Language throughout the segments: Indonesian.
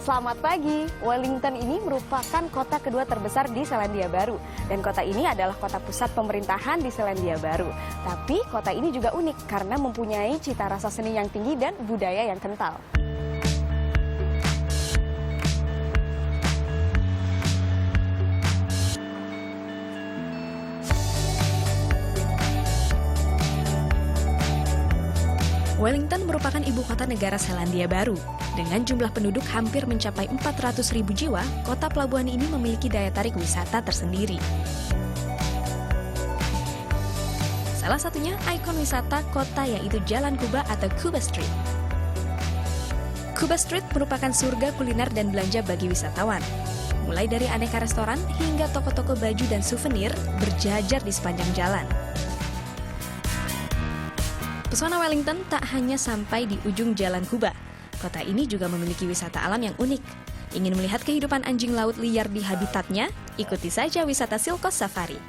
Selamat pagi, Wellington ini merupakan kota kedua terbesar di Selandia Baru. Dan kota ini adalah kota pusat pemerintahan di Selandia Baru. Tapi kota ini juga unik karena mempunyai cita rasa seni yang tinggi dan budaya yang kental. Wellington merupakan ibu kota negara Selandia Baru. Dengan jumlah penduduk hampir mencapai 400.000 jiwa, kota pelabuhan ini memiliki daya tarik wisata tersendiri. Salah satunya ikon wisata kota yaitu Jalan Kuba atau Kuba Street. Kuba Street merupakan surga kuliner dan belanja bagi wisatawan. Mulai dari aneka restoran hingga toko-toko baju dan souvenir berjajar di sepanjang jalan. Pesona Wellington tak hanya sampai di ujung Jalan Kuba. Kota ini juga memiliki wisata alam yang unik. Ingin melihat kehidupan anjing laut liar di habitatnya? Ikuti saja wisata Silk Coast Safari.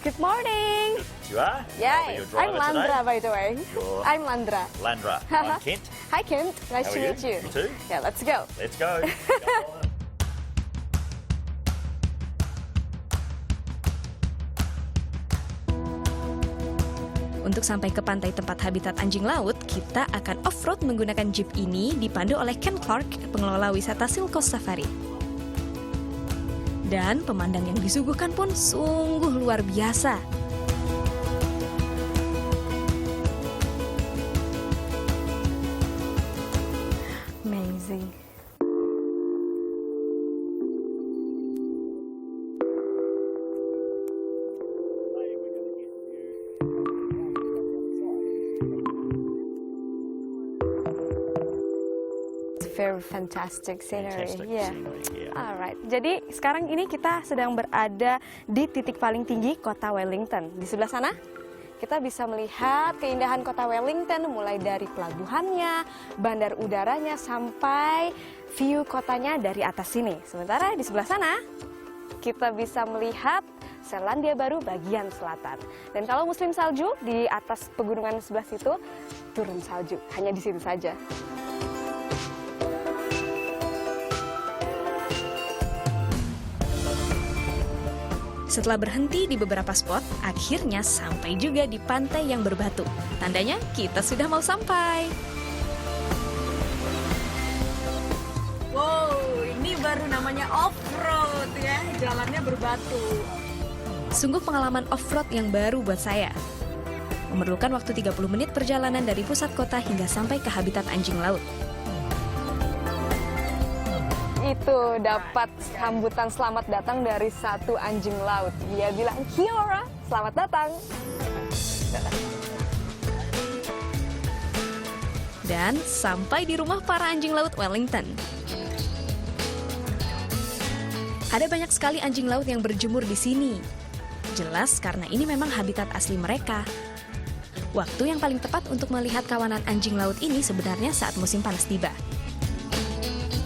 Good morning. You are? Yeah, I'm Landra by the way. I'm Landra. Landra. I'm Kent. Hi Kent, nice to How are meet you. You too? Yeah, let's go. Let's go. Untuk sampai ke pantai tempat habitat anjing laut, kita akan off-road menggunakan jeep ini dipandu oleh Ken Clark, pengelola wisata Silk Coast Safari. Dan pemandang yang disuguhkan pun sungguh luar biasa. Amazing. Very fantastic scenery. Fantastic Yeah. scenery, yeah. Alright. Jadi sekarang ini kita sedang berada di titik paling tinggi kota Wellington. Di sebelah sana kita bisa melihat keindahan kota Wellington mulai dari pelabuhannya, bandar udaranya sampai view kotanya dari atas sini. Sementara di sebelah sana kita bisa melihat Selandia Baru bagian selatan. Dan kalau musim salju di atas pegunungan sebelah situ turun salju. Hanya di situ saja. Setelah berhenti di beberapa spot, akhirnya sampai juga di pantai yang berbatu. Tandanya kita sudah mau sampai. Wow, ini baru namanya off-road ya, jalannya berbatu. Sungguh pengalaman off-road yang baru buat saya. Memerlukan waktu 30 menit perjalanan dari pusat kota hingga sampai ke habitat anjing laut. Itu dapat sambutan selamat datang dari satu anjing laut. Dia bilang, "Kiora, selamat datang." Dan sampai di rumah para anjing laut Wellington. Ada banyak sekali anjing laut yang berjemur di sini. Jelas karena ini memang habitat asli mereka. Waktu yang paling tepat untuk melihat kawanan anjing laut ini sebenarnya saat musim panas tiba.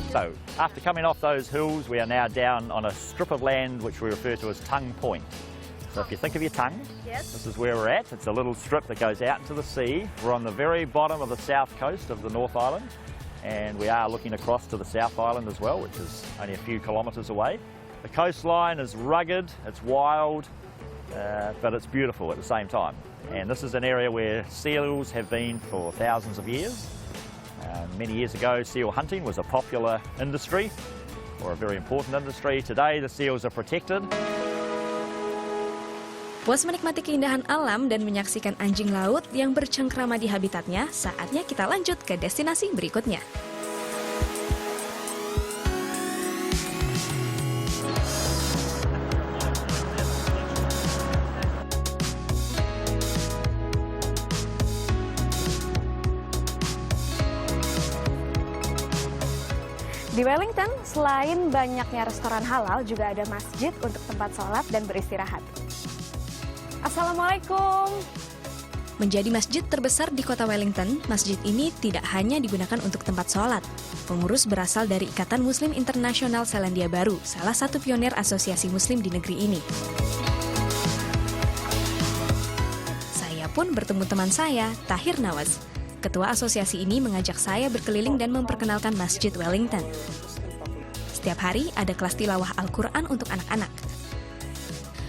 So, after coming off those hills, we are now down on a strip of land which we refer to as Tongue Point. So if you think of your tongue, this is where we're at. It's a little strip that goes out into the sea. We're on the very bottom of the south coast of the North Island, and we are looking across to the South Island as well, which is only a few kilometres away. The coastline is rugged, it's wild, but it's beautiful at the same time. And this is an area where seals have been for thousands of years. Many years ago, seal hunting was a popular industry, or a very important industry. Today, the seals are protected. Puas menikmati keindahan alam dan menyaksikan anjing laut yang bercengkrama di habitatnya, saatnya kita lanjut ke destinasi berikutnya. Di Wellington, selain banyaknya restoran halal, juga ada masjid untuk tempat sholat dan beristirahat. Assalamualaikum. Menjadi masjid terbesar di kota Wellington, masjid ini tidak hanya digunakan untuk tempat sholat. Pengurus berasal dari Ikatan Muslim Internasional Selandia Baru, salah satu pionir asosiasi muslim di negeri ini. Saya pun bertemu teman saya, Tahir Nawaz. Ketua asosiasi ini mengajak saya berkeliling dan memperkenalkan Masjid Wellington. Setiap hari ada kelas tilawah Al-Quran untuk anak-anak.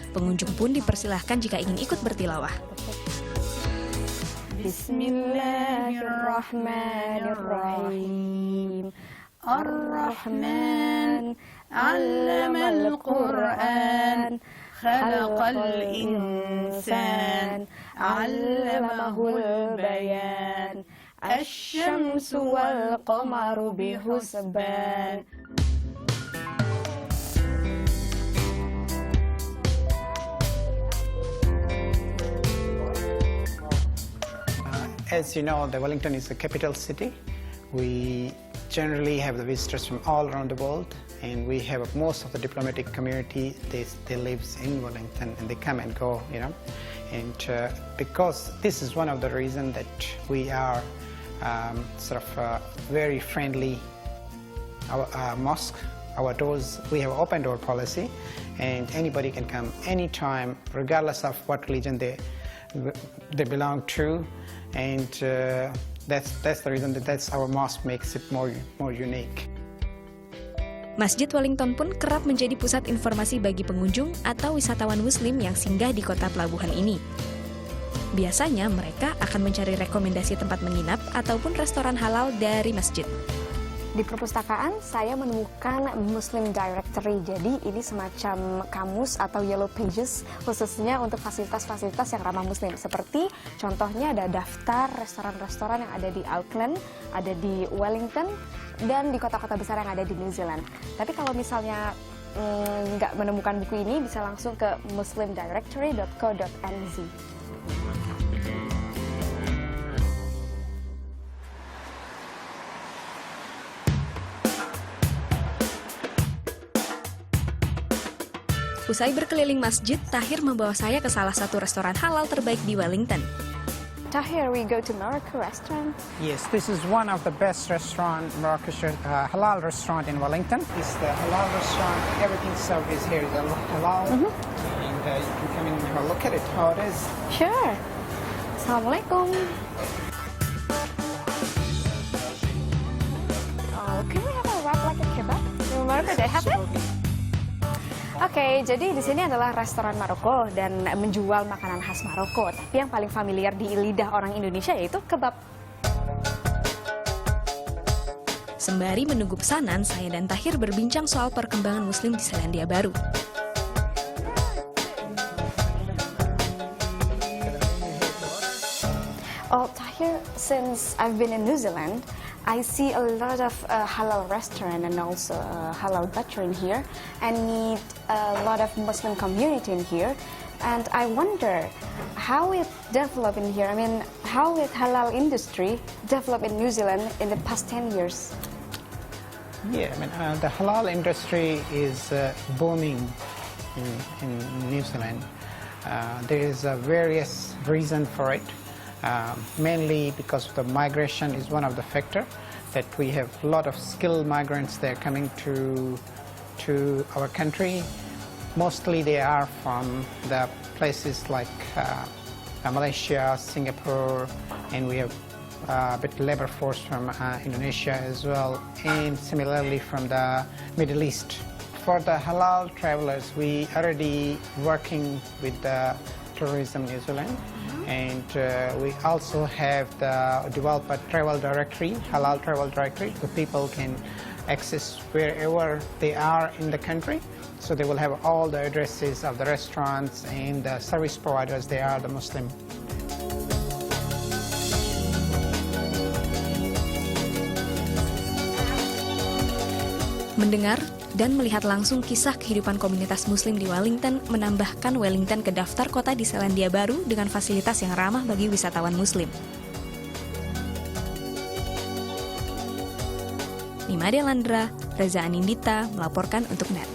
Pengunjung pun dipersilahkan jika ingin ikut bertilawah. Bismillahirrahmanirrahim. Ar-Rahman 'allamal Qur'an, khalaqal insan, 'allamahul bayan, asy-syamsu wal qamaru bihusban. As you know, the Wellington is the capital city. We generally have the visitors from all around the world, and we have most of the diplomatic community, they lives in Wellington, and they come and go, you know. And because this is one of the reasons that we are very friendly, our mosque, our doors, we have open door policy, and anybody can come anytime, regardless of what religion they belong to. And that's the reason that's our mosque makes it more unique. Masjid Wellington pun kerap menjadi pusat informasi bagi pengunjung atau wisatawan muslim yang singgah di kota pelabuhan ini. Biasanya mereka akan mencari rekomendasi tempat menginap ataupun restoran halal dari masjid. Di perpustakaan saya menemukan Muslim Directory, jadi ini semacam kamus atau yellow pages khususnya untuk fasilitas-fasilitas yang ramah muslim. Seperti contohnya ada daftar restoran-restoran yang ada di Auckland, ada di Wellington, dan di kota-kota besar yang ada di New Zealand. Tapi kalau misalnya nggak menemukan buku ini, bisa langsung ke muslimdirectory.co.nz. Usai berkeliling masjid, Tahir membawa saya ke salah satu restoran halal terbaik di Wellington. Tahir, we go to Morocco restaurant. Yes, this is one of the best halal restaurant in Wellington. It's the halal restaurant. Everything served is here is halal, and you can come in and have a look at it how it is. Sure. Assalamualaikum. Oh, can we have a wrap like a kebab? In Morocco, they have it? Oke, jadi di sini adalah restoran Maroko dan menjual makanan khas Maroko. Tapi yang paling familiar di lidah orang Indonesia yaitu kebab. Sembari menunggu pesanan, saya dan Tahir berbincang soal perkembangan Muslim di Selandia Baru. Oh, Tahir, since I've been in New Zealand, I see a lot of halal restaurant and also halal butcher in here, and meet a lot of Muslim community in here. And I wonder how it developed in here. I mean, how it halal industry developed in New Zealand in the past 10 years. Yeah, I mean, the halal industry is booming in New Zealand. There is various reasons for it. Mainly because the migration is one of the factors, that we have a lot of skilled migrants that are coming to our country. Mostly they are from the places like Malaysia, Singapore, and we have a bit labor force from Indonesia as well, and similarly from the Middle East. For the halal travelers, we already working with the Tourism New Zealand, and we also have the developed travel directory, halal travel directory. The people can access wherever they are in the country, so they will have all the addresses of the restaurants and the service providers. They are the Muslim. Mendengar dan melihat langsung kisah kehidupan komunitas Muslim di Wellington menambahkan Wellington ke daftar kota di Selandia Baru dengan fasilitas yang ramah bagi wisatawan Muslim. Mima Delandra, Reza Anindita melaporkan untuk NET.